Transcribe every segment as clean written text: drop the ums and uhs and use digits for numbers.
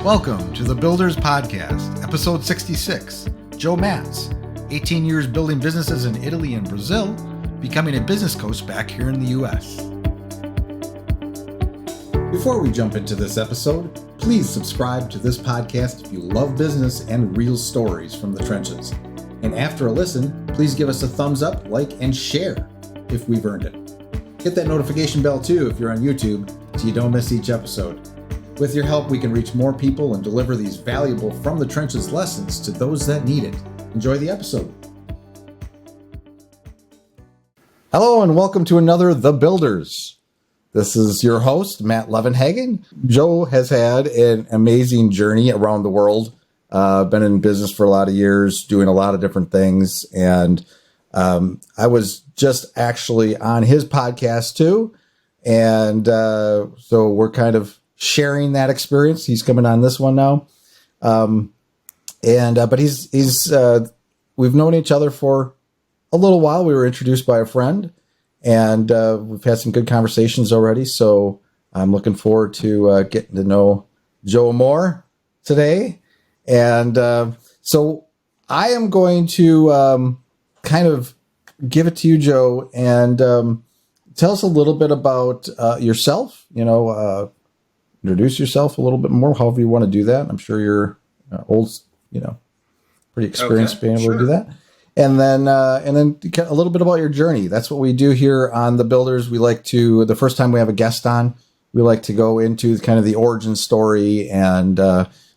Welcome to the Builders Podcast, episode 66. Joe Matz, 18 years building businesses in Italy and Brazil, becoming a business coach back here in the U.S. Before we jump into this episode, please subscribe to this podcast if you love business and real stories from the trenches. And after a listen, please give us a thumbs up, like, and share if we've earned it. Hit that notification bell too if you're on YouTube so you don't miss each episode. With your help, we can reach more people and deliver these valuable from the trenches lessons to those that need it. Enjoy the episode. Hello and welcome to another The Builders. This is your host, Matt Levenhagen. Joe has had an amazing journey around the world. Been in business for a lot of years, doing a lot of different things. And I was just actually on his podcast too. And so we're kind of sharing that experience. He's coming on this one now. But he's we've known each other for a little while. We were introduced by a friend and we've had some good conversations already. So I'm looking forward to getting to know Joe more today. And so I am going to kind of give it to you, Joe, and tell us a little bit about yourself, introduce yourself a little bit more, however you want to do that. I'm sure you're old, pretty experienced being able to do that. And then a little bit about your journey. That's what we do here on The Builders. We like to, the first time we have a guest on, we like to go into kind of the origin story and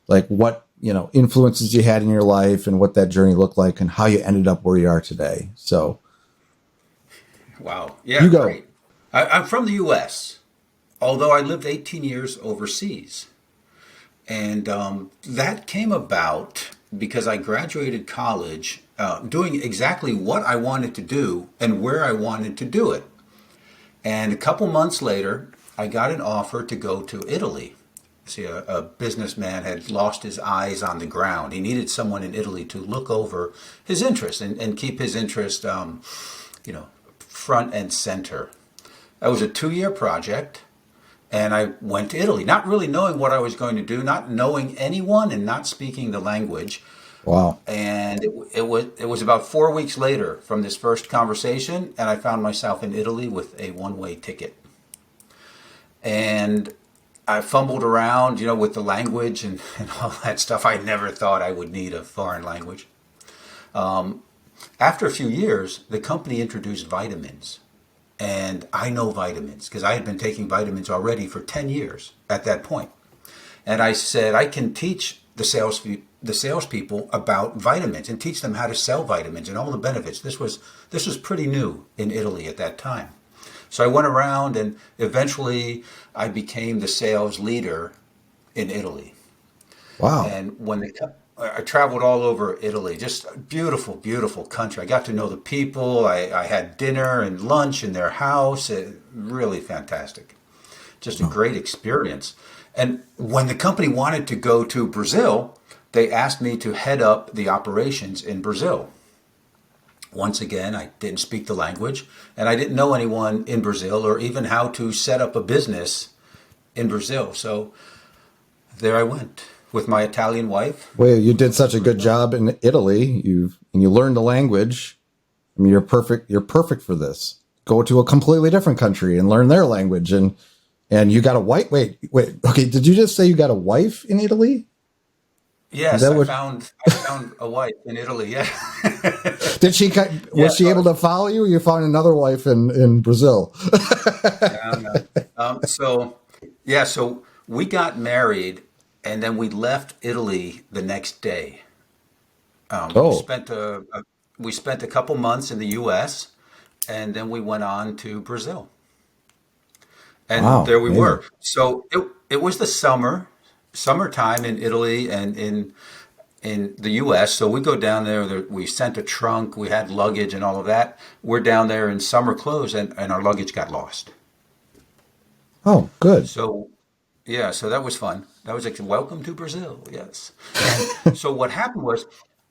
like what, influences you had in your life and what that journey looked like and how you ended up where you are today. So. Wow. Yeah. You go. Great. I'm from the U.S., although I lived 18 years overseas. And that came about because I graduated college doing exactly what I wanted to do and where I wanted to do it. And a couple months later, I got an offer to go to Italy. See, a businessman had lost his eyes on the ground. He needed someone in Italy to look over his interest and keep his interest, front and center. That was a 2-year project. And I went to Italy, not really knowing what I was going to do, not knowing anyone and not speaking the language. Wow. And it was about 4 weeks later from this first conversation, and I found myself in Italy with a one-way ticket. And I fumbled around, with the language and all that stuff. I never thought I would need a foreign language. After a few years, the company introduced vitamins. And I know vitamins because I had been taking vitamins already for 10 years at that point. And I said, I can teach the salespeople about vitamins and teach them how to sell vitamins and all the benefits. This was pretty new in Italy at that time. So I went around and eventually I became the sales leader in Italy. Wow. And I traveled all over Italy, just a beautiful, beautiful country. I got to know the people. I had dinner and lunch in their house. Really fantastic. Just a great experience. And when the company wanted to go to Brazil, they asked me to head up the operations in Brazil. Once again, I didn't speak the language, and I didn't know anyone in Brazil or even how to set up a business in Brazil. So there I went with my Italian wife. Well, you did such a good job in Italy. You learned the language. I mean, you're perfect. You're perfect for this. Go to a completely different country and learn their language. And you got a wife. Wait. Okay. Did you just say you got a wife in Italy? Yes, I found a wife in Italy. Yeah. Was she able to follow you? Or you found another wife in Brazil? So we got married. And then we left Italy the next day. We spent a couple months in the U.S. and then we went on to Brazil. And there we were. So it was the summertime in Italy and in the U.S. So we go down there. We sent a trunk. We had luggage and all of that. We're down there in summer clothes, and our luggage got lost. Oh, good. So that was fun. That was like, welcome to Brazil. Yes. And so what happened was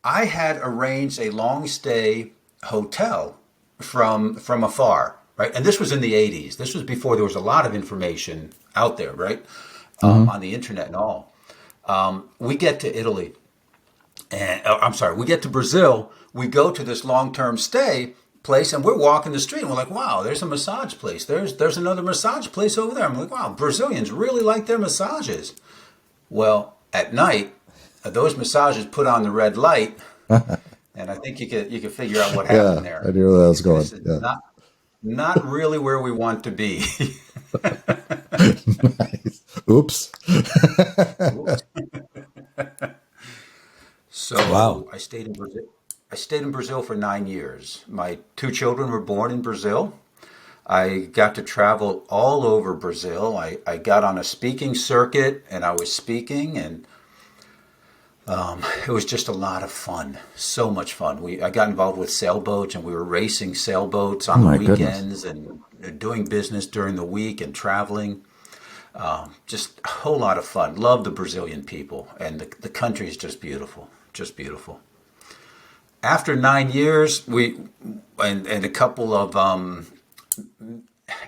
I had arranged a long stay hotel from afar, right? And this was in the 80s. This was before there was a lot of information out there, right? On the internet and all. We get to Italy, and I'm sorry, we get to Brazil. We go to this long-term stay place, and we're walking the street, and we're like, "Wow, there's a massage place. There's another massage place over there." I'm like, "Wow, Brazilians really like their massages." Well, at night, those massages put on the red light, and I think you could figure out what Yeah, happened there. I knew where that was going. This is Yeah. not really where we want to be. Nice. Oops. Wow. So I stayed in Brazil. I stayed in Brazil for 9 years. My two children were born in Brazil. I got to travel all over Brazil. I got on a speaking circuit and I was speaking, and it was just a lot of fun. So much fun. I got involved with sailboats, and we were racing sailboats Oh on the my goodness. weekends and doing business during the week and traveling. Just a whole lot of fun. Love the Brazilian people, and the country is just beautiful. Just beautiful. After 9 years, and a couple of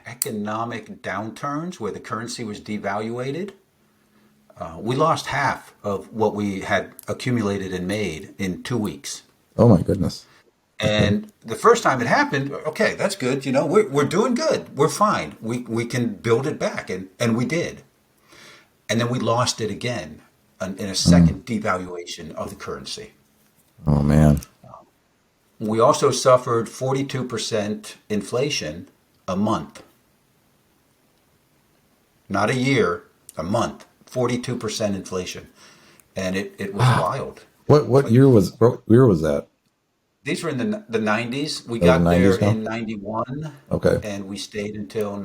economic downturns where the currency was devaluated, we lost half of what we had accumulated and made in 2 weeks. Oh my goodness. Okay. And the first time it happened, okay, that's good. We're doing good. We're fine. We can build it back, and we did. And then we lost it again in a second devaluation of the currency. Oh man. We also suffered 42% inflation a month. Not a year, a month. 42% inflation. And it was Wow. wild. What year was that? These were in the 90s. We That was the got there 90s now? in 91, Okay. and we stayed until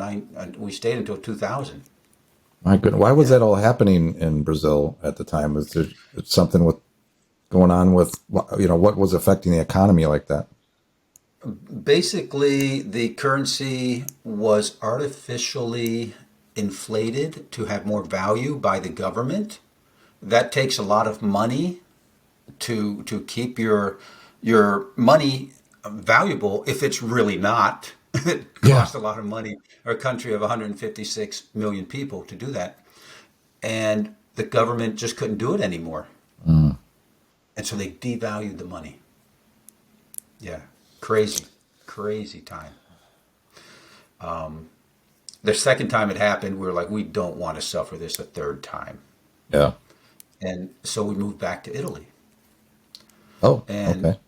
2000. My goodness. Why was Yeah. that all happening in Brazil at the time? Was there something with going on with, what was affecting the economy like that? Basically, the currency was artificially inflated to have more value by the government. That takes a lot of money to keep your money valuable if it's really not. It Yeah. costs a lot of money for a country of 156 million people to do that. And the government just couldn't do it anymore. Mm. And so they devalued the money. Yeah. Crazy, crazy time. The second time it happened, we were like, we don't want to suffer this a third time. Yeah. And so we moved back to Italy. Oh, And okay.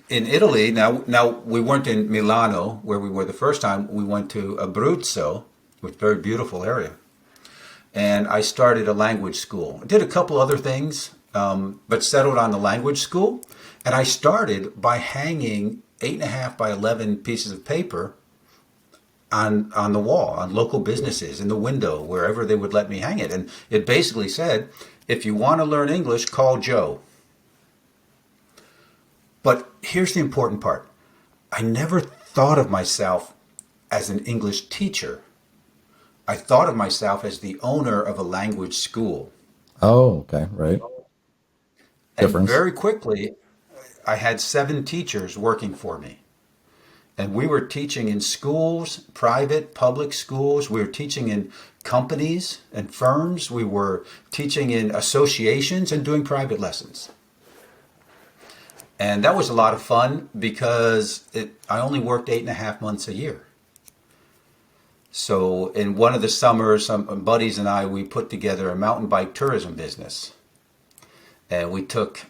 in Italy, now we weren't in Milano where we were the first time. We went to Abruzzo, which is a very beautiful area. And I started a language school. I did a couple other things, but settled on the language school. And I started by hanging 8.5 by 11 pieces of paper on the wall, on local businesses, in the window, wherever they would let me hang it. And it basically said, if you want to learn English, call Joe. But here's the important part. I never thought of myself as an English teacher. I thought of myself as the owner of a language school. Oh, okay. Right. And Difference. very quickly, I had 7 teachers working for me. And we were teaching in schools, private, public schools. We were teaching in companies and firms. We were teaching in associations and doing private lessons. And that was a lot of fun because I only worked 8.5 months a year. So in one of the summers, some buddies and I, we put together a mountain bike tourism business. And we took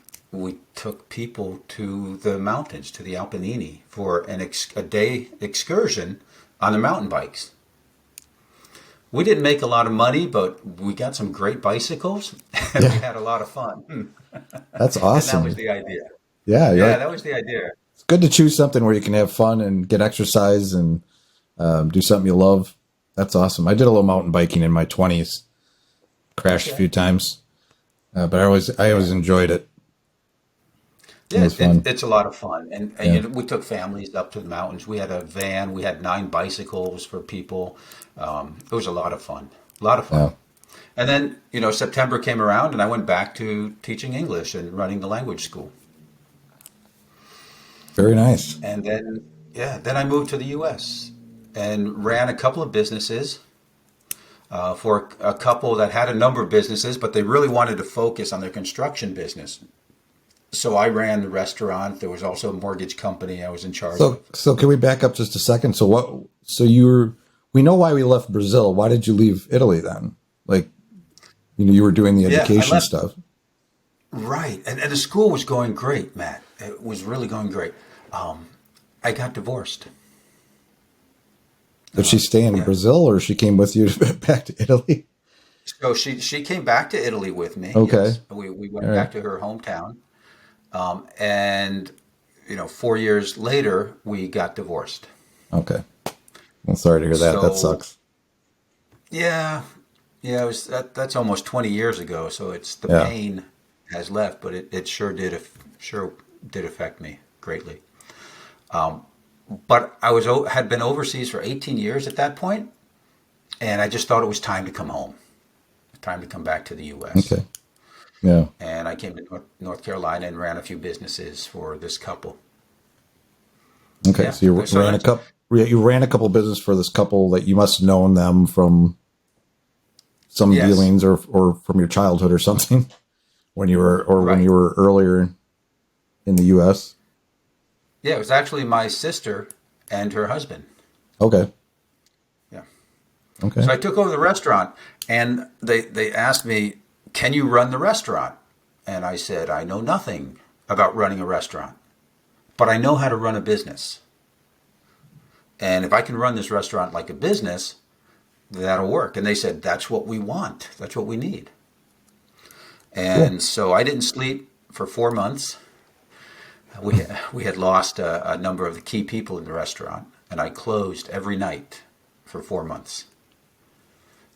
people to the mountains, to the Alpinini, for a day excursion on the mountain bikes. We didn't make a lot of money, but we got some great bicycles, and we Yeah. had a lot of fun. That's And that was awesome. the idea. Yeah. Yeah, that was the idea. It's good to choose something where you can have fun and get exercise and do something you love. That's awesome. I did a little mountain biking in my 20s, crashed a Okay. few times, but I always Yeah. enjoyed it. It Yeah, was fun. it's a lot of fun. And Yeah. we took families up to the mountains. We had a van. We had 9 bicycles for people. It was a lot of fun. A lot of Yeah. fun. And then, September came around and I went back to teaching English and running the language school. Very nice. And then, yeah, then I moved to the US and ran a couple of businesses. for a couple that had a number of businesses, but they really wanted to focus on their construction business. So I ran the restaurant. There was also a mortgage company I was in charge of. So can we back up just a second? We know why we left Brazil. Why did you leave Italy then? Like, you were doing the education stuff. Right. And the school was going great, Matt. It was really going great. I got divorced. Did she stay in Brazil, or she came with you back to Italy? So she came back to Italy with me. Okay. Yes. We went back to her hometown. And 4 years later, we got divorced. Okay. Well, sorry to hear that. That sucks. Yeah. Yeah. That's almost 20 years ago. So it's the pain has left, but it sure did affect me greatly. But I had been overseas for 18 years at that point, and I just thought it was time to come home, time to come back to the U.S. Okay. Yeah. And I came to North Carolina and ran a few businesses for this couple. Okay, yeah. So you ran a couple business for this couple that you must have known them from some dealings or from your childhood or something when you were earlier in the U.S. Yeah, it was actually my sister and her husband. Okay. Yeah. Okay. So I took over the restaurant, and they asked me, "Can you run the restaurant?" And I said, "I know nothing about running a restaurant, but I know how to run a business. And if I can run this restaurant like a business, that'll work." And they said, "That's what we want. That's what we need." And so I didn't sleep for 4 months. We had lost a number of the key people in the restaurant, and I closed every night for 4 months.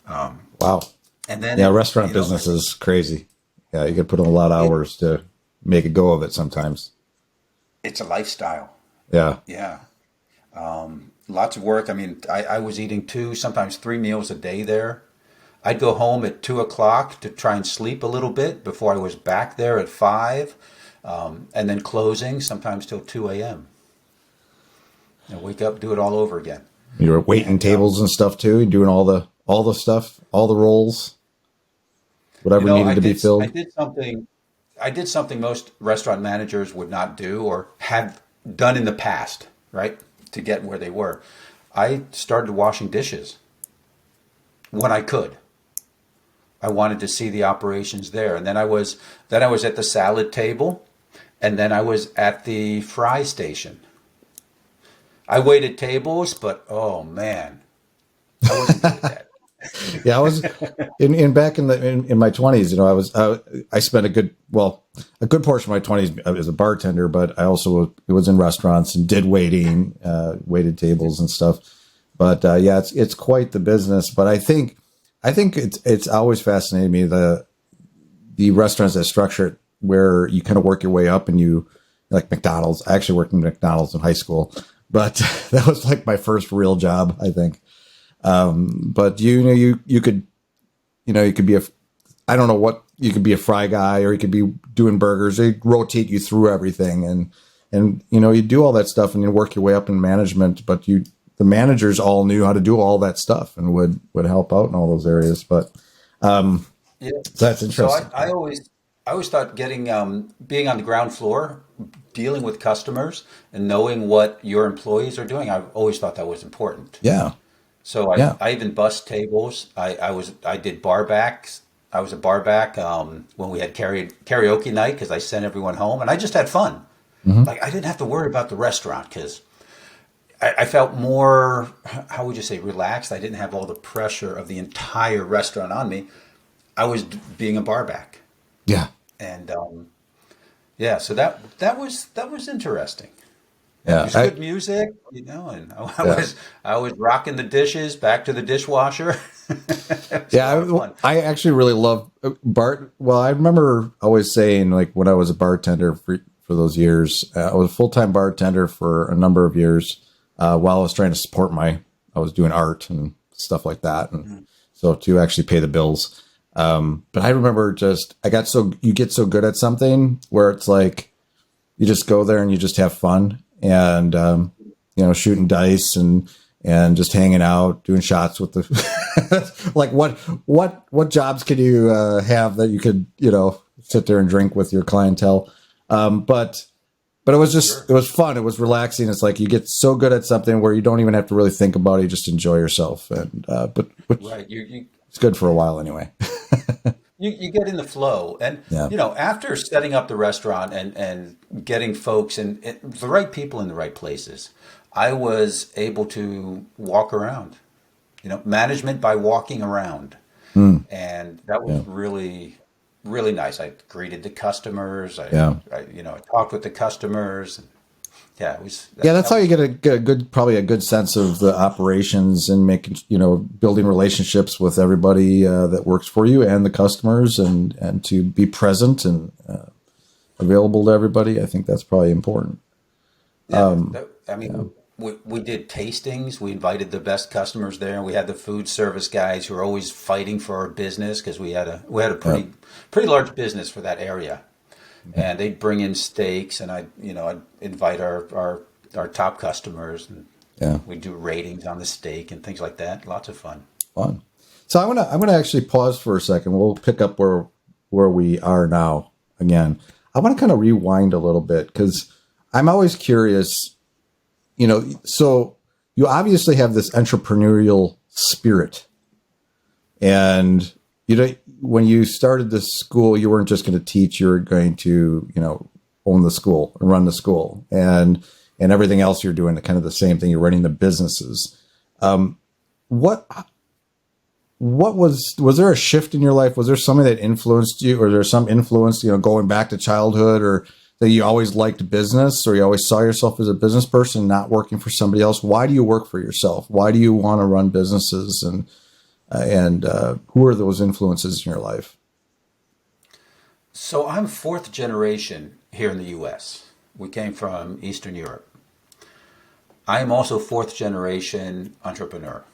Wow. And then restaurant business is crazy. Yeah, you could put in a lot of hours to make a go of it sometimes. It's a lifestyle. Yeah. Yeah. Lots of work. I mean, I was eating 2, sometimes 3 meals a day there. I'd go home at 2:00 to try and sleep a little bit before I was back there at 5, and then closing sometimes till 2 a.m. And wake up, do it all over again. You were waiting tables and stuff too, and doing all the stuff, all the rolls, whatever needed to be filled. I did something most restaurant managers would not do or have done in the past, right? To get where they were. I started washing dishes when I could. I wanted to see the operations there. And then I was at the salad table, and then I was at the fry station. I waited tables, but oh man, I wasn't good at that. Yeah, I was back in my 20s. I spent a good portion of my 20s as a bartender, but I also was in restaurants and did waited tables and stuff. But it's quite the business. But I think it's always fascinated me the restaurants that structure it where you kind of work your way up, and you like McDonald's. I actually worked in McDonald's in high school, but that was like my first real job, I think. But you could be you could be a fry guy, or you could be doing burgers. They rotate you through everything, and you do all that stuff, and you work your way up in management. But the managers all knew how to do all that stuff and would help out in all those areas. But so that's interesting. So I always thought being on the ground floor, dealing with customers, and knowing what your employees are doing, I've always thought that was important. Yeah. So I even bussed tables. I did bar backs. I was a bar back when we had karaoke night, because I sent everyone home, and I just had fun. Mm-hmm. Like, I didn't have to worry about the restaurant, because I felt more, how would you say, relaxed. I didn't have all the pressure of the entire restaurant on me. I was being a bar back. Yeah. And so that was interesting. Yeah, it was good music, and I was rocking the dishes back to the dishwasher. I actually really love Bart. Well, I remember always saying, like, when I was a bartender for those years, I was a full-time bartender for a number of years while I was trying to support I was doing art and stuff like that, and so to actually pay the bills. But I remember you get so good at something where it's like you just go there and you just have fun. And, shooting dice and just hanging out, doing shots with the Like what jobs could you have that you could, sit there and drink with your clientele? But it was Sure. it was fun. It was relaxing. It's like you get so good at something where you don't even have to really think about it. You just enjoy yourself. And, but which Right. You it's good for a while anyway. you get in the flow. And, Yeah. after setting up the restaurant and getting folks and the right people in the right places, I was able to walk around, management by walking around. Mm, And that was yeah. really, really nice. I greeted the customers. Yeah. I talked with the customers. Yeah, it was, Yeah. That's that how you was, get a good, probably a good sense of the operations and making, building relationships with everybody that works for you and the customers and to be present and available to everybody. I think that's probably important. yeah, I Yeah. mean, we did tastings. We invited the best customers there. We had the food service guys who are always fighting for our business because we had a Yeah. pretty large business for that area, and they'd bring in steaks, and I'd invite our top customers, and Yeah. we'd do ratings on the steak and things like that. Lots of fun. Fun. So I'm gonna actually pause for a second. We'll pick up where we are now again. I want to kind of rewind a little bit because I'm always curious. So you obviously have this entrepreneurial spirit, and when you started this school, you weren't just going to teach; you were going to own the school and run the school, and everything else you're doing kind of the same thing. You're running the businesses. What was there a shift in your life? Was there something that influenced you, or there's some influence, going back to childhood, or that you always liked business, or you always saw yourself as a business person, not working for somebody else? Why do you work for yourself? Why do you want to run businesses, and who are those influences in your life? So I'm fourth generation here in the U.S. We came from Eastern Europe. I am also fourth generation entrepreneur.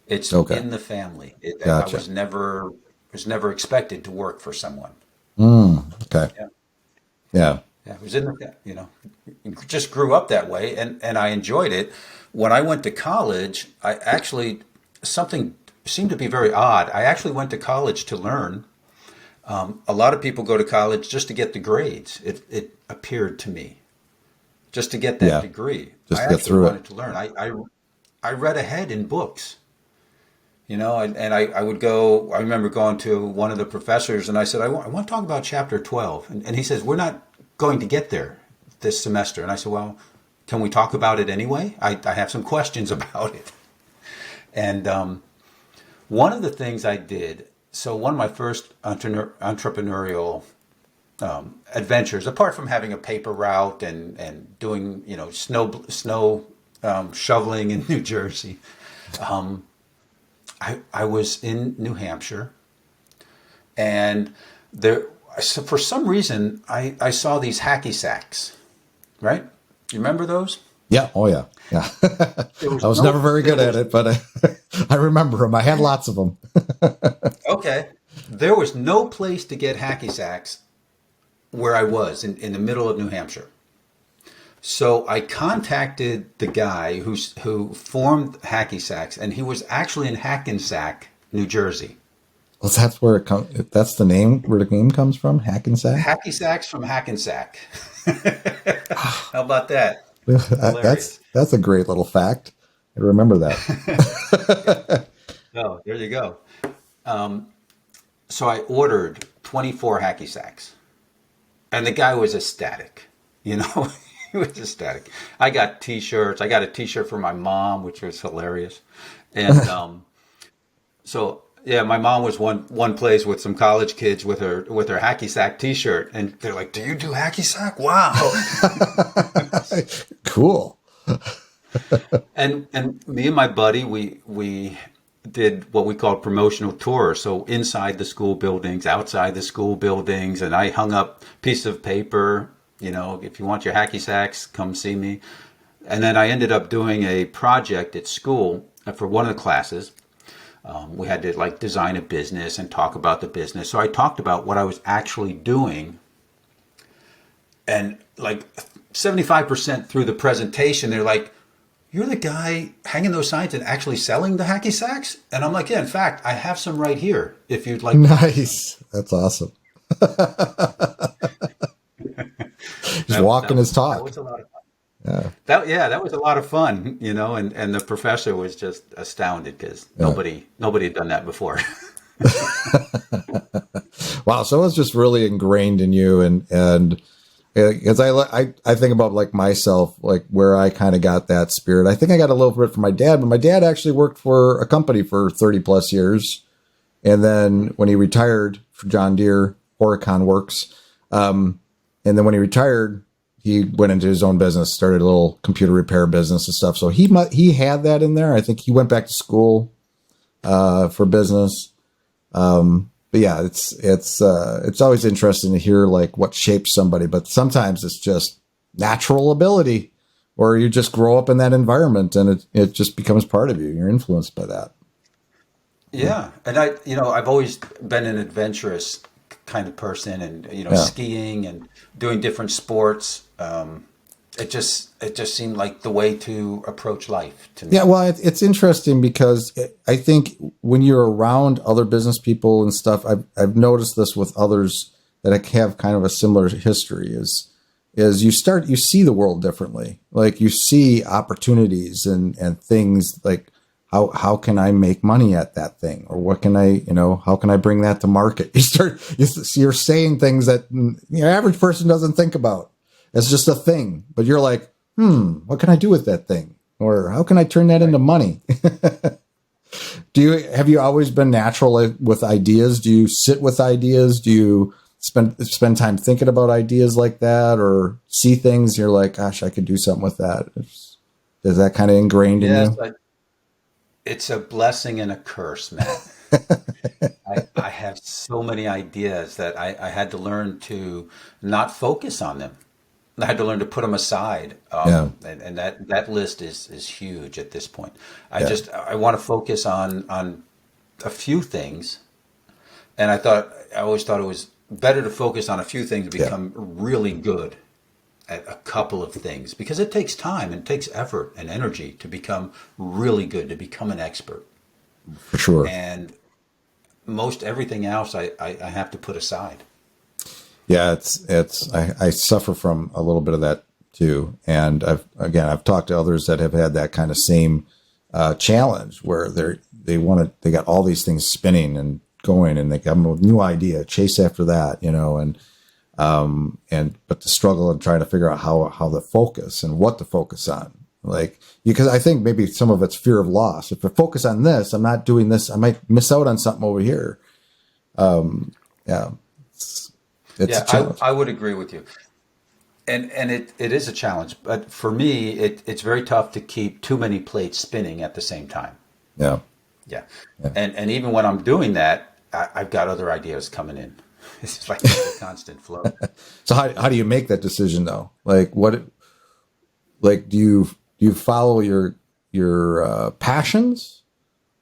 It's Okay, in the family. I gotcha. was never expected to work for someone. Okay, Yeah, yeah, yeah. It was in the just grew up that way, and I enjoyed it. When I went to college, I actually something seemed to be very odd. I actually went to college to learn. A lot of people go to college just to get the grades. It appeared to me just to get that yeah. degree. I Just to get actually through it. wanted to learn. I read ahead in books. And I would go, I remember going to one of the professors and I said, I want to talk about chapter 12. And he says, we're not going to get there this semester. And I said, well, can we talk about it anyway? I have some questions about it. And one of the things I did, so one of my first entrepreneurial adventures, apart from having a paper route and doing, snow shoveling in New Jersey, I was in New Hampshire, and so for some reason, I saw these hacky sacks, right? You remember those? Yeah. Oh, yeah. Yeah. There was I was never no, very there good at was, it, but I remember them. I had lots of them. okay. There was no place to get hacky sacks where I was in the middle of New Hampshire. So I contacted the guy who formed hacky sacks, and he was actually in Hackensack, New Jersey. Well, that's where it comes. That's the name where the name comes from. Hackensack. Hacky sacks from Hackensack. How about that? Hilarious. That's a great little fact. I remember Yeah. that. No, there you go. Um, so I ordered 24 hacky sacks, and the guy was ecstatic. You know, he was ecstatic. I got T-shirts. I got a T-shirt for my mom, which was hilarious. And so yeah, my mom was one place with some college kids with her hacky sack T-shirt, and they're like, "Do you do hacky sack? Wow!" Cool. And me and my buddy, we did what we called promotional tours. So inside the school buildings, outside the school buildings, and I hung up piece of paper. If you want your hacky sacks, come see me. And then I ended up doing a project at school for one of the classes. We had to design a business and talk about the business. So I talked about what I was actually doing, and 75% through the presentation, they're like, you're the guy hanging those signs and actually selling the hacky sacks? And I'm like, yeah, in fact, I have some right here if you'd like. Nice. That's awesome. He's walking his That talk. was a lot of fun. Yeah. That was a lot of fun, and the professor was just astounded because Yeah. nobody had done that before. Wow. So it's just really ingrained in you. And because I think about like myself, like where I kind of got that spirit. I think I got a little bit from my dad, but my dad actually worked for a company for 30 plus years. And then when he retired for John Deere, Horicon Works, and then when he retired, he went into his own business, started a little computer repair business and stuff. So he had that in there. I think he went back to school for business. But yeah, it's always interesting to hear like what shapes somebody. But sometimes it's just natural ability, or you just grow up in that environment and it just becomes part of you. You're influenced by that. Yeah, and I've always been an adventurous kind of person, and Yeah. skiing and doing different sports. It just seemed like the way to approach life to Yeah, me. well, it's interesting because I think when you're around other business people and stuff, I've noticed this with others that have kind of a similar history. Is you see the world differently, like you see opportunities and things like how can I make money at that thing, or what can I how can I bring that to market? You're saying things that the average person doesn't think about. It's just a thing, but you're like, what can I do with that thing? Or how can I turn that into Right. money? Have you always been natural with ideas? Do you sit with ideas? Do you spend time thinking about ideas like that, or see things you're like, gosh, I could do something with that? Is that kind of ingrained in Yes, you? it's a blessing and a curse, Matt. I have so many ideas that I had to learn to not focus on them. I had to learn to put them aside, Yeah, and that list is huge at this point. yeah, I want to focus on a few things, and I always thought it was better to focus on a few things, yeah, become really good at a couple of things, because it takes time and it takes effort and energy to become really good, to become an expert, for sure. and most everything else I have to put aside. Yeah, I suffer from a little bit of that too, and I've talked to others that have had that kind of same challenge where they got all these things spinning and going, and they got a new idea, chase after that, and but the struggle and trying to figure out how to focus and what to focus on, like because I think maybe some of it's fear of loss. If I focus on this, I'm not doing this, I might miss out on something over here. Yeah, it's a Yeah, challenge. I would agree with you. And it is a challenge, but for me, it's very tough to keep too many plates spinning at the same time. Yeah. Yeah. Yeah. And even when I'm doing that, I've got other ideas coming in. It's like a constant flow. So how do you make that decision though? Like do you follow your passions,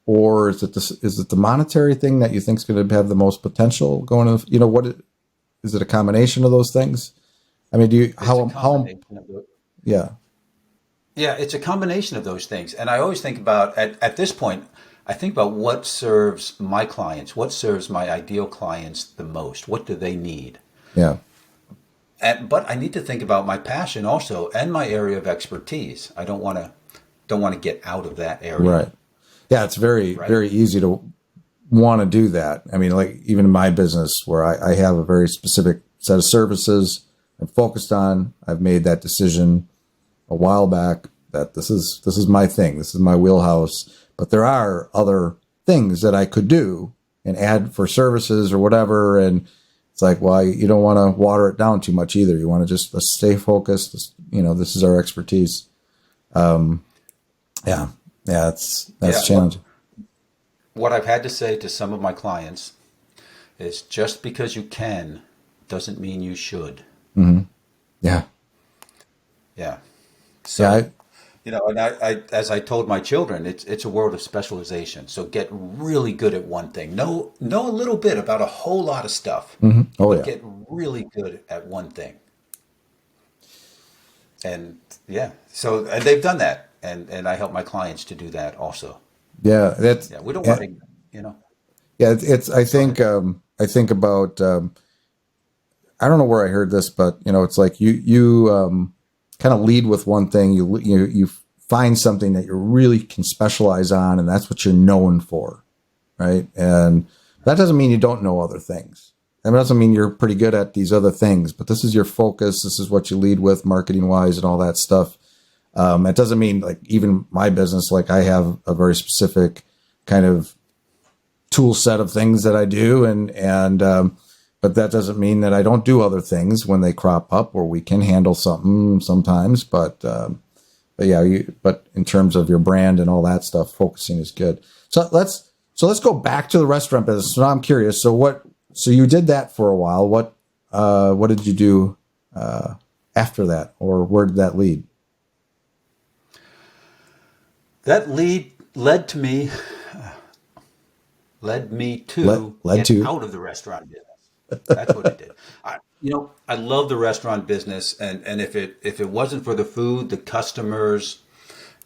or is it the monetary thing that you think is going to have the most potential going to, is it a combination of those things? I mean, do you It's a how combination of those. yeah, Yeah, it's a combination of those things. And I always think about, at this point, I think about what serves my clients, what serves my ideal clients the most, what do they need? yeah, But I need to think about my passion also and my area of expertise. I don't want to get out of that area, right. Yeah, it's very, right? very easy to want to do that. I mean, like even in my business where I have a very specific set of services I'm focused on, I've made that decision a while back that this is my thing. This is my wheelhouse. But there are other things that I could do and add for services or whatever. And it's like, well, you don't want to water it down too much either. You want to just stay focused. This is our expertise. Yeah. Yeah. That's Yeah. What challenging. what I've had to say to some of my clients is just because you can doesn't mean you should. Yeah. Yeah. Yeah. So, and as I told my children, it's a world of specialization. So get really good at one thing. Know a little bit about a whole lot of stuff, Oh but yeah. get really good at one thing. And yeah, so and they've done that. and I help my clients to do that also. Yeah, that's Yeah, we don't want to, you know. yeah. It's I think about I don't know where I heard this, but it's like you kind of lead with one thing. You find something that you really can specialize on, and that's what you're known for, right? And that doesn't mean you don't know other things. That doesn't mean you're pretty good at these other things, but this is your focus. This is what you lead with, marketing wise, and all that stuff. It doesn't mean like even my business, like I have a very specific kind of tool set of things that I do, but that doesn't mean that I don't do other things when they crop up, or we can handle something sometimes. But yeah, but in terms of your brand and all that stuff, focusing is good. So let's go back to the restaurant business. So now I'm curious. So you did that for a while. What did you do after that, or where did that lead? That led me to Led get to out of the restaurant business. That's what it did. I love the restaurant business, and if it wasn't for the food, the customers,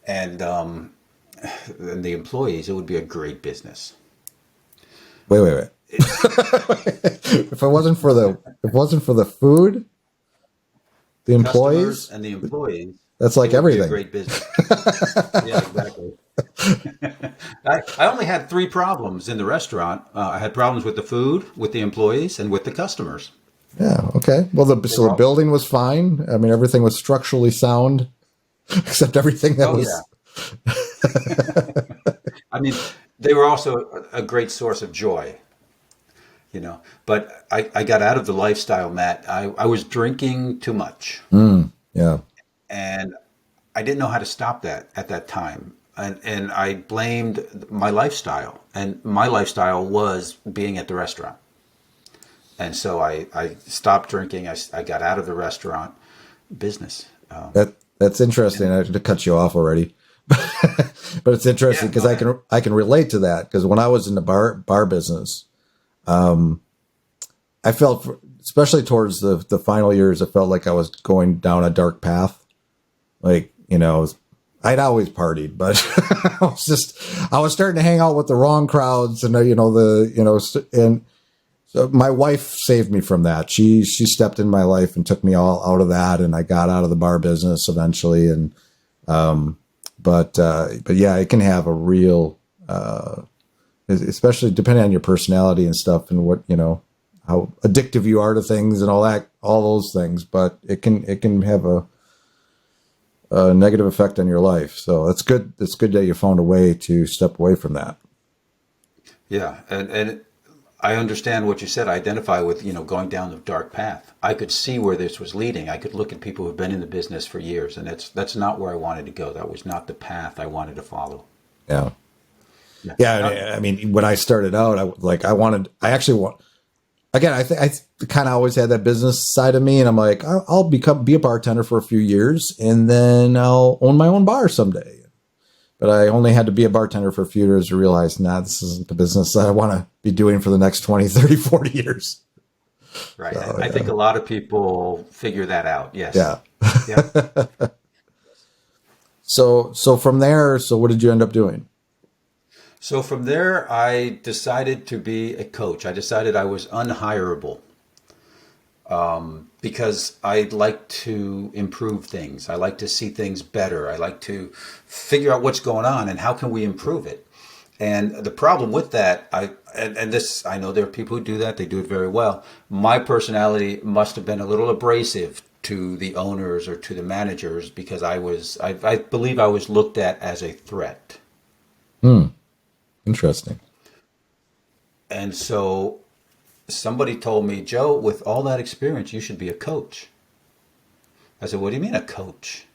and the employees, it would be a great business. Wait. If it wasn't for the food, the employees, and the employees, that's like everything. A great business. Yeah, exactly. I only had 3 problems in the restaurant. I had problems with the food, with the employees, and with the customers. Yeah. Okay. Well, the building was fine. I mean, everything was structurally sound, except everything that was. Yeah. I mean, they were also a great source of joy. But I got out of the lifestyle, Matt. I was drinking too much. Yeah. And I didn't know how to stop that at that time. And I blamed my lifestyle. And my lifestyle was being at the restaurant. And so I stopped drinking. I got out of the restaurant business. That's interesting. I had to cut you off already. But it's interesting because I can relate to that, because when I was in the bar business, I felt, especially towards the final years, I felt like I was going down a dark path. Like, I'd always partied, but I was starting to hang out with the wrong crowds, and and so my wife saved me from that. She stepped in my life and took me all out of that, and I got out of the bar business eventually. And but yeah, it can have a real, especially depending on your personality and stuff, and what how addictive you are to things and all those things. But it can have a negative effect on your life. So it's good. It's good that you found a way to step away from that. Yeah, and I understand what you said. I identify with going down the dark path. I could see where this was leading. I could look at people who've been in the business for years, and that's not where I wanted to go. That was not the path I wanted to follow. Yeah. I mean, when I started out, I actually want. Again, I kind of always had that business side of me, and I'm like, I'll be a bartender for a few years, and then I'll own my own bar someday. But I only had to be a bartender for a few years to realize, this isn't the business that I want to be doing for the next 20, 30, 40 years. Right. So, I think a lot of people figure that out. Yes. Yeah. Yeah. So from there, what did you end up doing? So from there, I decided to be a coach. I decided I was unhireable because I like to improve things. I like to see things better. I like to figure out what's going on and how can we improve it. And the problem with that, I know there are people who do that. They do it very well. My personality must have been a little abrasive to the owners or to the managers, because I believe I was looked at as a threat. Interesting. And so somebody told me, Joe, with all that experience, you should be a coach. I said, what do you mean a coach?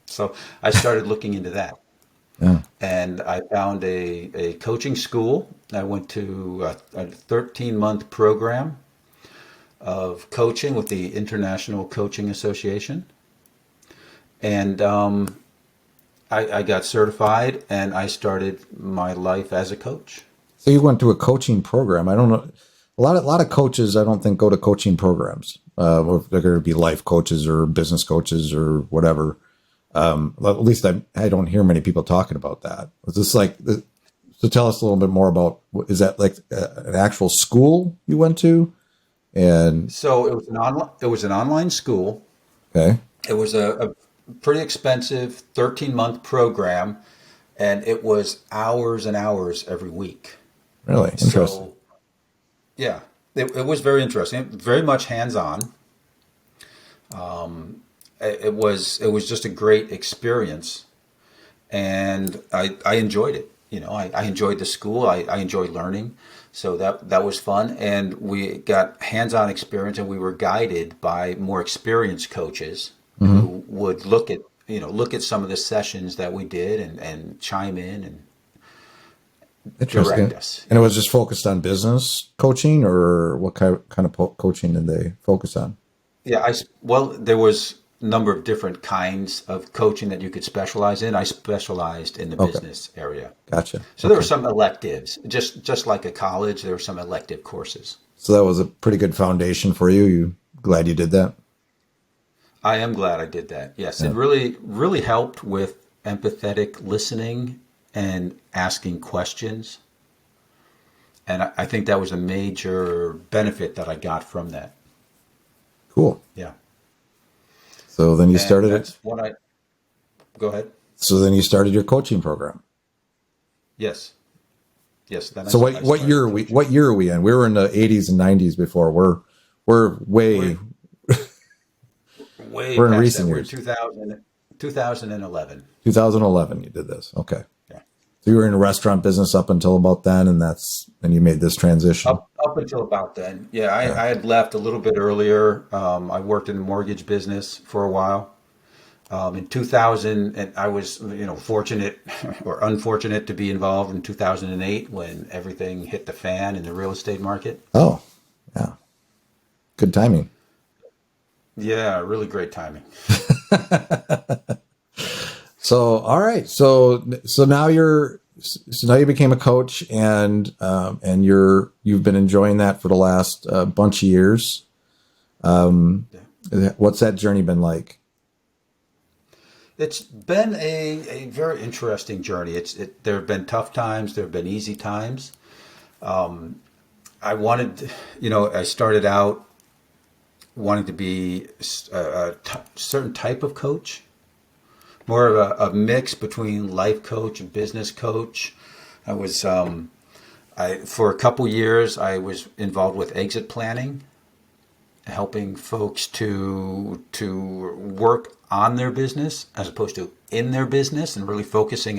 So I started looking into that. Yeah. And I found a coaching school. I went to a 13-month program of coaching with the International Coaching Association. And I got certified, and I started my life as a coach. So you went to a coaching program. I don't know. A lot of coaches, I don't think, go to coaching programs. Or they're going to be life coaches or business coaches or whatever. Well, at least I don't hear many people talking about that. Was this like, so tell us a little bit more about, is that like an actual school you went to? And So it was an online school. okay, It was a pretty expensive 13-month program, and it was hours and hours every week. really interesting. So yeah, it was very interesting, very much hands-on. It was just a great experience, and I enjoyed it. I enjoyed the school. I enjoyed learning, so that was fun. And we got hands-on experience, and we were guided by more experienced coaches Mm-hmm. who would look at some of the sessions that we did and chime in and direct Interesting. us. And it was just focused on business coaching, or what kind of coaching did they focus on? Yeah, well, there was a number of different kinds of coaching that you could specialize in. I specialized in the Okay. business area. Gotcha. So there were Okay. some electives, just like a college, there were some elective courses. So that was a pretty good foundation for you. You glad you did that? I am glad I did that. Yes, it Yeah. really, really helped with empathetic listening and asking questions. And I think that was a major benefit that I got from that. Cool. Yeah. So then you And started it. that's what I, go ahead. So then you started your coaching program. Yes. Yes. Then So I what year started are we coaching. what year are we in? We were in the 80s and 90s before. We're way We're way we're in past that. recent We're in years. 2011. 2011 you did this. Okay. Yeah. So you were in a restaurant business up until about then, and you made this transition. Up until about then. Yeah, Yeah. I had left a little bit earlier. I worked in the mortgage business for a while. In 2000, and I was, fortunate or unfortunate to be involved in 2008 when everything hit the fan in the real estate market. Oh, yeah. Good timing. Yeah, really great timing. So, all right. So now you became a coach, and you've been enjoying that for the last bunch of years. What's that journey been like? It's been a very interesting journey. There have been tough times, there have been easy times. I started out wanting to be a certain type of coach, more of a mix between life coach and business coach. I was, for a couple years, I was involved with exit planning, helping folks to work on their business as opposed to in their business, and really focusing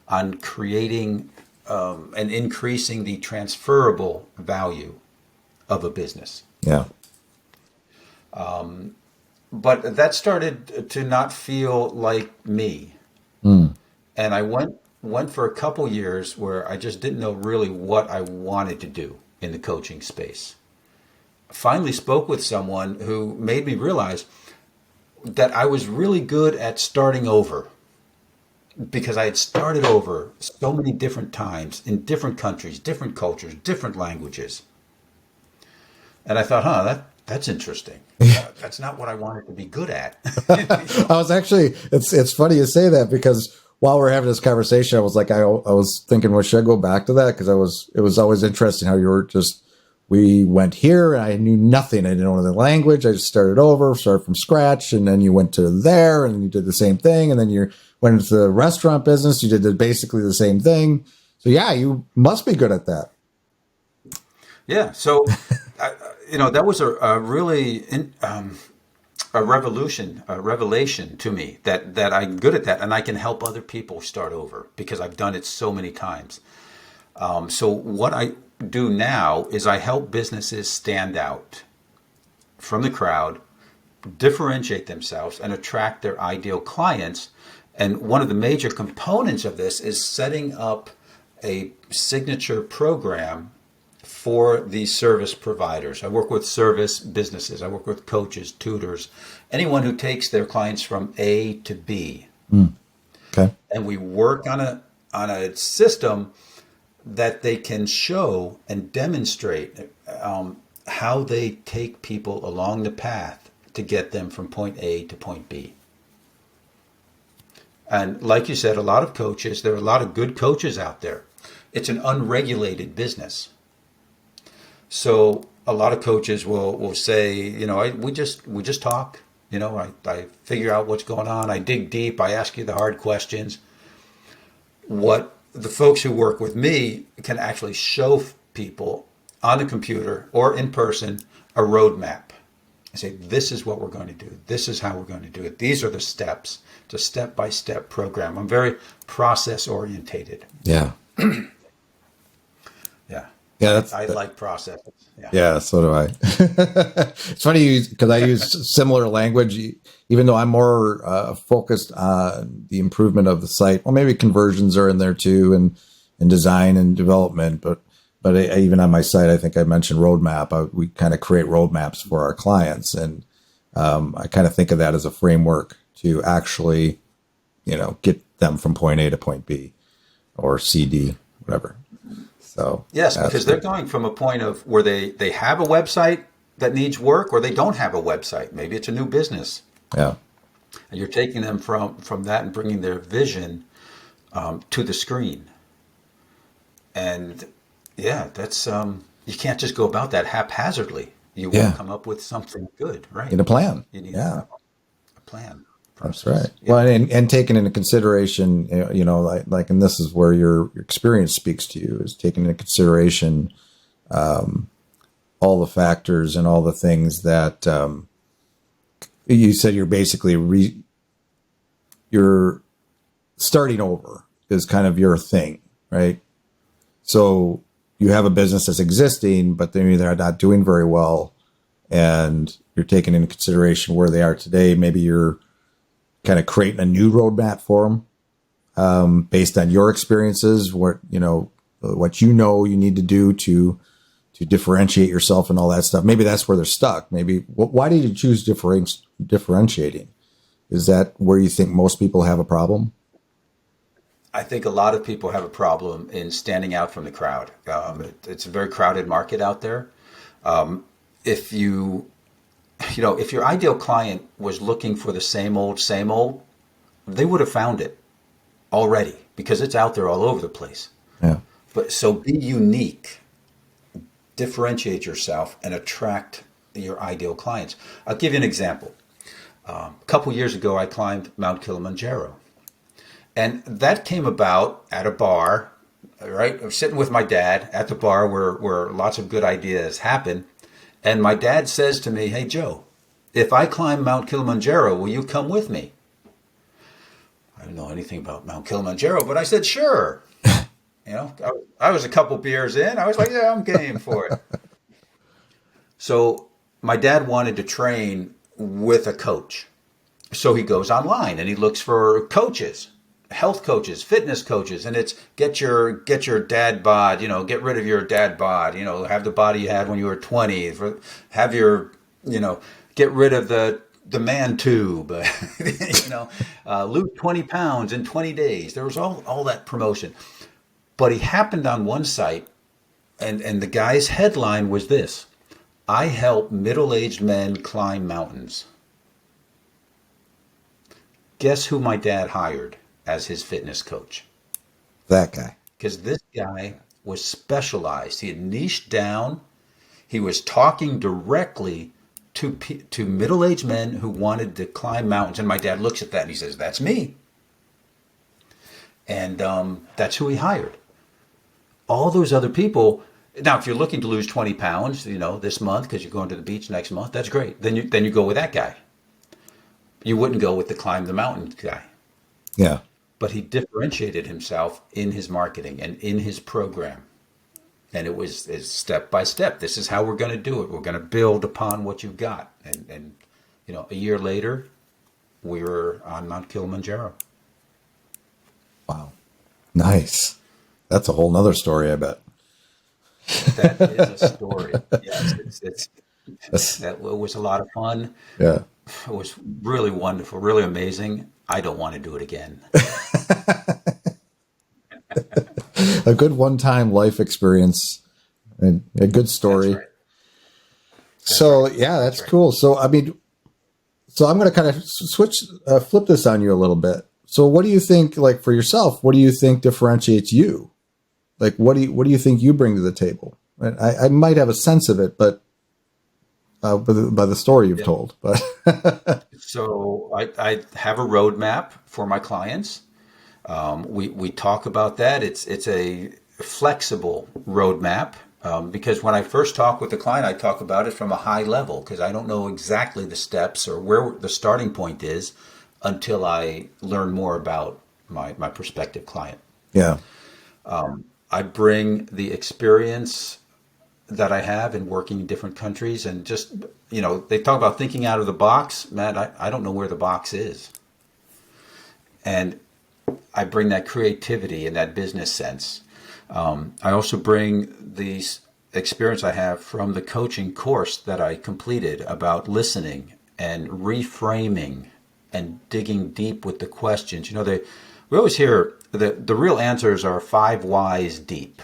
on creating and increasing the transferable value of a business. Yeah. But that started to not feel like me, Mm. and I went for a couple years where I just didn't know really what I wanted to do in the coaching space. Finally spoke with someone who made me realize that I was really good at starting over, because I had started over so many different times in different countries, different cultures, different languages. And I thought, that's interesting. That's not what I wanted to be good at. I was actually, it's funny you say that, because while we're having this conversation, I was like, I was thinking, well, should I go back to that? Because it was always interesting how you were just, we went here and I knew nothing. I didn't know the language. I just started from scratch. And then you went to there and you did the same thing. And then you went into the restaurant business. You did basically the same thing. So yeah, you must be good at that. Yeah. So, that was a really a revelation to me that I'm good at that, and I can help other people start over because I've done it so many times. So what I do now is I help businesses stand out from the crowd, differentiate themselves, and attract their ideal clients. And one of the major components of this is setting up a signature program for these service providers. I work with service businesses. I work with coaches, tutors, anyone who takes their clients from A to B. Mm. Okay. And we work on a system that they can show and demonstrate how they take people along the path to get them from point A to point B. And like you said, a lot of coaches, there are a lot of good coaches out there. It's an unregulated business. So a lot of coaches will say, we just talk. I figure out what's going on. I dig deep. I ask you the hard questions. What the folks who work with me can actually show people on the computer or in person a roadmap. I say, this is what we're going to do. This is how we're going to do it. These are the steps. It's a step-by-step program. I'm very process-orientated. Yeah. Yeah. Yeah, I like processes. Yeah, so do I. It's funny because I use similar language, even though I'm more focused on the improvement of the site. Well, maybe conversions are in there too, and design and development. But even on my site, I think I mentioned roadmap. We kind of create roadmaps for our clients, and I kind of think of that as a framework to actually, get them from point A to point B, or C, D, whatever. So yes, because they're going from a point of where they have a website that needs work, or they don't have a website. Maybe it's a new business. Yeah. And you're taking them from that and bringing their vision to the screen. And yeah, that's you can't just go about that haphazardly. You want to come up with something good, right? In a plan. You need a plan. That's right. Yeah. Well, and taking into consideration, like, and this is where your experience speaks to you, is taking into consideration all the factors and all the things that you said. You're basically you're starting over is kind of your thing, right? So you have a business that's existing, but they're not doing very well, and you're taking into consideration where they are today. Maybe you're kind of creating a new roadmap for them based on your experiences, what you need to do to differentiate yourself and all that stuff. Maybe that's where they're stuck. Maybe why did you choose differentiating? Is that where you think most people have a problem? I think a lot of people have a problem in standing out from the crowd. It's a very crowded market out there. If your ideal client was looking for the same old, they would have found it already, because it's out there all over the place. Yeah. But so be unique, differentiate yourself, and attract your ideal clients. I'll give you an example. A couple years ago, I climbed Mount Kilimanjaro. And that came about at a bar, right? I was sitting with my dad at the bar where lots of good ideas happen. And my dad says to me, "Hey, Joe, if I climb Mount Kilimanjaro, will you come with me?" I don't know anything about Mount Kilimanjaro, but I said, sure. I was a couple beers in. I was like, yeah, I'm game for it. So my dad wanted to train with a coach. So he goes online and he looks for coaches, health coaches, fitness coaches, and it's get your dad bod, get rid of your dad bod, have the body you had when you were 20, have your, get rid of the man tube, lose 20 pounds in 20 days. There was all that promotion. But he happened on one site, and the guy's headline was this: "I help middle-aged men climb mountains." Guess who my dad hired as his fitness coach? That guy. Because this guy was specialized. He had niched down. He was talking directly to middle-aged men who wanted to climb mountains. And my dad looks at that and he says, "That's me." And that's who he hired. All those other people. Now, if you're looking to lose 20 pounds, this month because you're going to the beach next month, that's great. Then you go with that guy. You wouldn't go with the climb the mountain guy. Yeah. But he differentiated himself in his marketing and in his program. And it was step by step. This is how we're going to do it. We're going to build upon what you've got. And a year later, we were on Mount Kilimanjaro. Wow. Nice. That's a whole nother story, I bet. That is a story. Yes, that was a lot of fun. Yeah. It was really wonderful, really amazing. I don't want to do it again. A good one-time life experience and a good story. That's right. That's cool. So, so I'm going to kind of flip this on you a little bit. So what do you think, like for yourself, what do you think differentiates you? Like, what do you think you bring to the table? And I might have a sense of it, but by the story you've Yeah. told, but So I have a roadmap for my clients. We talk about that. It's a flexible roadmap because when I first talk with the client, I talk about it from a high level because I don't know exactly the steps or where the starting point is until I learn more about my prospective client. yeah, I bring the experience that I have in working in different countries and just, they talk about thinking out of the box. Man, I don't know where the box is. And I bring that creativity and that business sense. I also bring the experience I have from the coaching course that I completed about listening and reframing and digging deep with the questions. We always hear the real answers are 5 whys deep.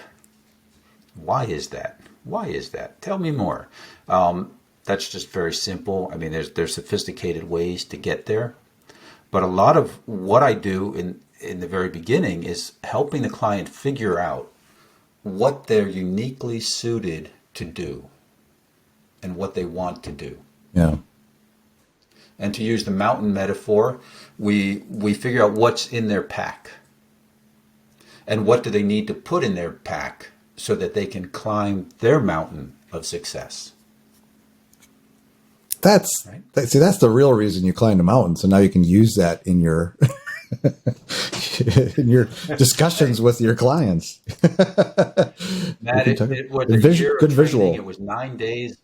Why is that? Why is that? Tell me more. That's just very simple. I mean, there's sophisticated ways to get there. But a lot of what I do in the very beginning is helping the client figure out what they're uniquely suited to do and what they want to do. yeah, And to use the mountain metaphor, we figure out what's in their pack and what do they need to put in their pack so that they can climb their mountain of success. Right? That's the real reason you climb the mountain. So now you can use that in your in your discussions with your clients. Matt, it was a year of training. It was 9 days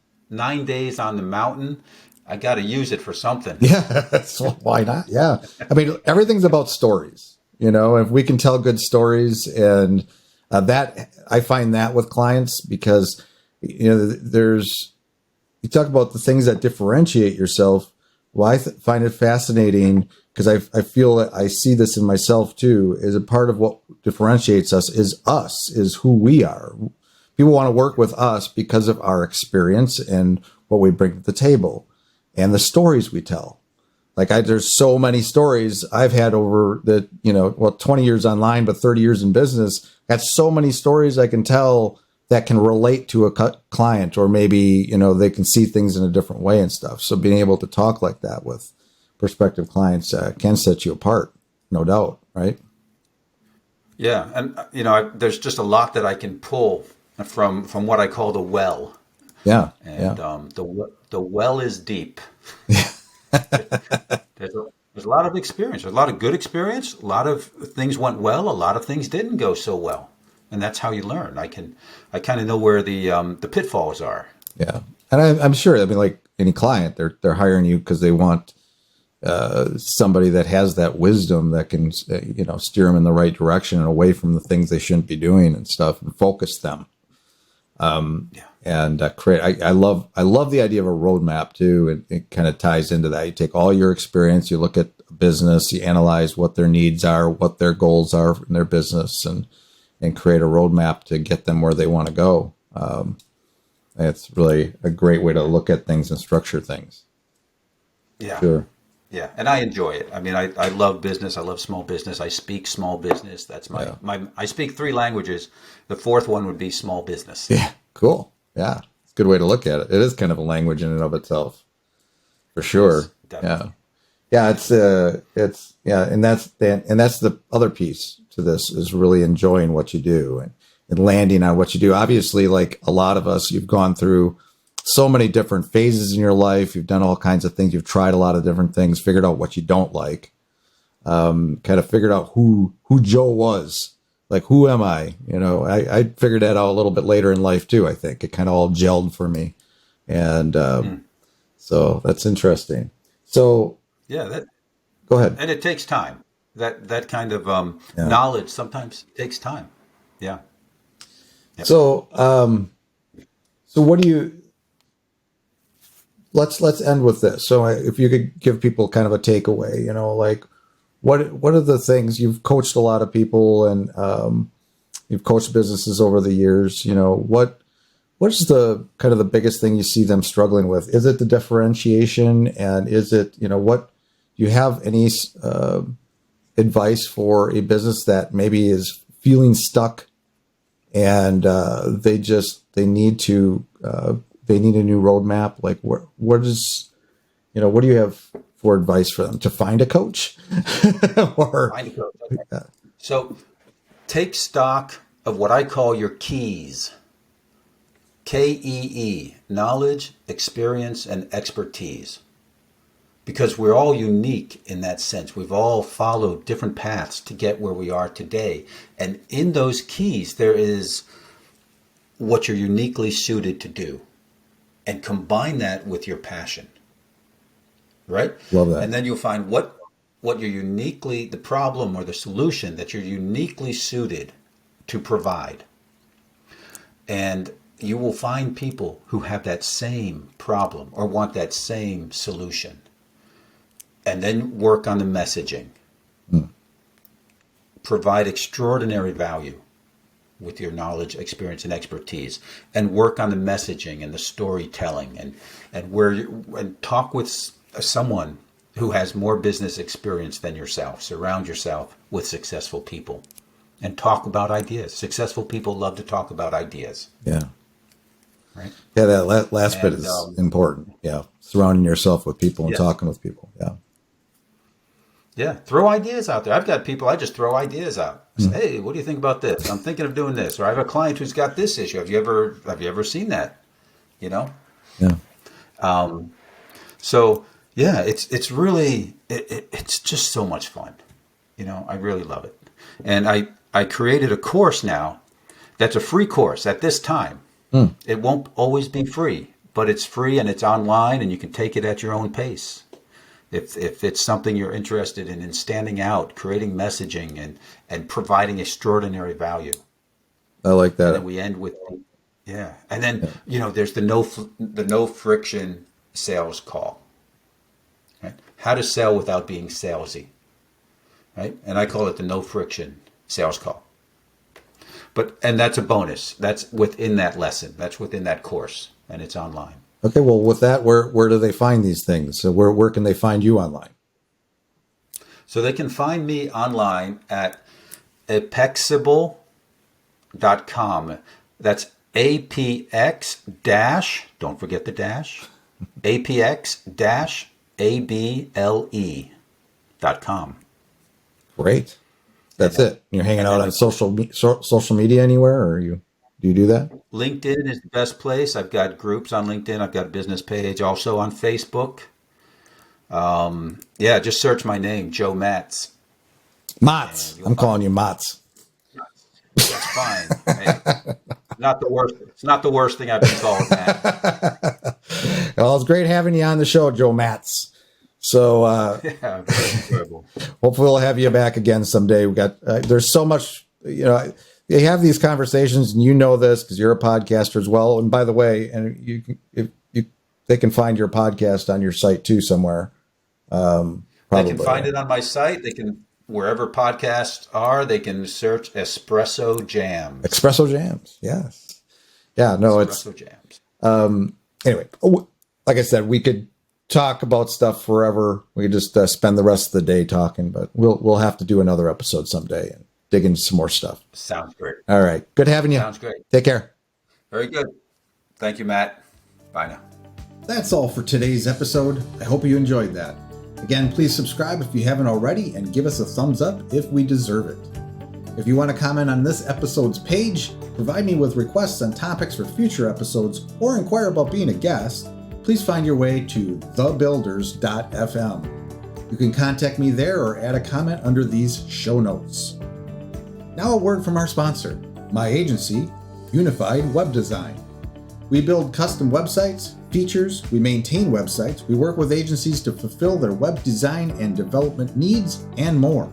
on the mountain. I got to use it for something. Yeah, so why not? Yeah, I mean, everything's about stories. If we can tell good stories, and that I find that with clients because you talk about the things that differentiate yourself. Well, I find it fascinating because I feel that I see this in myself too. Is a part of what differentiates us, is who we are. People want to work with us because of our experience and what we bring to the table and the stories we tell. Like there's so many stories I've had over 20 years online, but 30 years in business. Got so many stories I can tell that can relate to a client, or maybe, they can see things in a different way and stuff. So being able to talk like that with prospective clients can set you apart, no doubt. Right. Yeah. And, there's just a lot that I can pull from what I call the well. Yeah. And yeah. The well is deep. There's a lot of experience. There's a lot of good experience. A lot of things went well. A lot of things didn't go so well. And that's how you learn. I kind of know where the pitfalls are. Yeah. And I'm sure, I mean, like any client, they're hiring you because they want somebody that has that wisdom that can, steer them in the right direction and away from the things they shouldn't be doing and stuff, and focus them. Yeah. And create. I love the idea of a roadmap too. And it kind of ties into that. You take all your experience, you look at a business, you analyze what their needs are, what their goals are in their business, and create a roadmap to get them where they want to go. It's really a great way to look at things and structure things. Yeah. Sure. Yeah. And I enjoy it. I mean, I love business. I love small business. I speak small business. That's I speak 3 languages. The 4th one would be small business. Yeah. Cool. Yeah. It's a good way to look at it. It is kind of a language in and of itself, for sure. Yes, Yeah. And that's the other piece to this, is really enjoying what you do and landing on what you do. Obviously, like a lot of us, you've gone through so many different phases in your life. You've done all kinds of things. You've tried a lot of different things, figured out what you don't like, kind of figured out who Joe was. Like, who am I? I figured that out a little bit later in life too. I think it kind of all gelled for me. And so that's interesting. So yeah, go ahead. and it takes time. That kind of knowledge sometimes takes time. Yeah. Yep. So what do you? Let's end with this. So if you could give people kind of a takeaway, like what are the things you've coached a lot of people, and you've coached businesses over the years. What is the kind of the biggest thing you see them struggling with? Is it the differentiation, and is it what? Do you have any advice for a business that maybe is feeling stuck and they need a new roadmap? Like what do you have for advice for them? To find a coach? Or Find a coach. Okay. So take stock of what I call your keys. KEE, knowledge, experience, and expertise. Because we're all unique in that sense. We've all followed different paths to get where we are today. And in those keys, there is what you're uniquely suited to do. And combine that with your passion. Right? Love that. And then you'll find what you're uniquely, the problem or the solution that you're uniquely suited to provide. And you will find people who have that same problem or want that same solution. And then work on the messaging. Provide extraordinary value with your knowledge, experience, and expertise. And work on the messaging and the storytelling and talk with someone who has more business experience than yourself. Surround yourself with successful people and talk about ideas. Successful people love to talk about ideas. Yeah. Right? Yeah, that last bit is important. Yeah. Surrounding yourself with people and talking with people. Yeah. Yeah. Throw ideas out there. I've got people, I just throw ideas out. I say, hey, what do you think about this? I'm thinking of doing this. Or I have a client who's got this issue. Have you ever seen that? You know? Yeah. So yeah, it's really, it's just so much fun. You know, I really love it. And I created a course now that's a free course at this time. It won't always be free, but it's free and it's online and you can take it at your own pace. If it's something you're interested in standing out, creating messaging and providing extraordinary value. I like that. And then we end with, yeah. And then, there's the no friction sales call. Right? How to sell without being salesy. Right? And I call it the no friction sales call. And that's a bonus. That's within that lesson. That's within that course. And it's online. Okay, well, with that, where do they find these things? So where can they find you online? So they can find me online at apexible.com. That's APX dash, don't forget the dash, APX dash ABLE.com. Great. That's it. You're hanging out on social media anywhere, or do you do that? LinkedIn is the best place. I've got groups on LinkedIn. I've got a business page also on Facebook. Just search my name, Joe Matz. Matz. I'm calling you Matz. That's fine. Hey, not the worst. It's not the worst thing I've been called, Matt. Well, it's great having you on the show, Joe Matz. So yeah, very enjoyable. Hopefully we'll have you back again someday. We got there's so much, they have these conversations, and you know this because you're a podcaster as well. And by the way, and they can find your podcast on your site too somewhere. Probably. They can find it on my site. They can, wherever podcasts are, they can search Espresso Jams. Espresso Jams, yes. Yeah, no, Espresso Jams. Anyway, like I said, we could talk about stuff forever. We could just spend the rest of the day talking, but we'll have to do another episode someday and dig into some more stuff. Sounds great. All right. Good having you. Sounds great. Take care. Very good. Thank you, Matt. Bye now. That's all for today's episode. I hope you enjoyed that. Again, please subscribe if you haven't already and give us a thumbs up if we deserve it. If you want to comment on this episode's page, provide me with requests on topics for future episodes, or inquire about being a guest, please find your way to thebuilders.fm. You can contact me there or add a comment under these show notes. Now a word from our sponsor, my agency, Unified Web Design. We build custom websites, features, we maintain websites, we work with agencies to fulfill their web design and development needs, and more.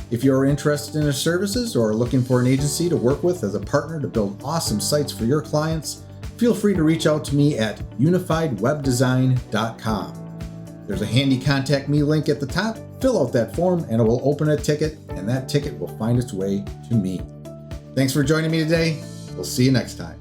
If you're interested in our services or are looking for an agency to work with as a partner to build awesome sites for your clients, feel free to reach out to me at unifiedwebdesign.com. There's a handy contact me link at the top. Fill out that form and it will open a ticket, and that ticket will find its way to me. Thanks for joining me today. We'll see you next time.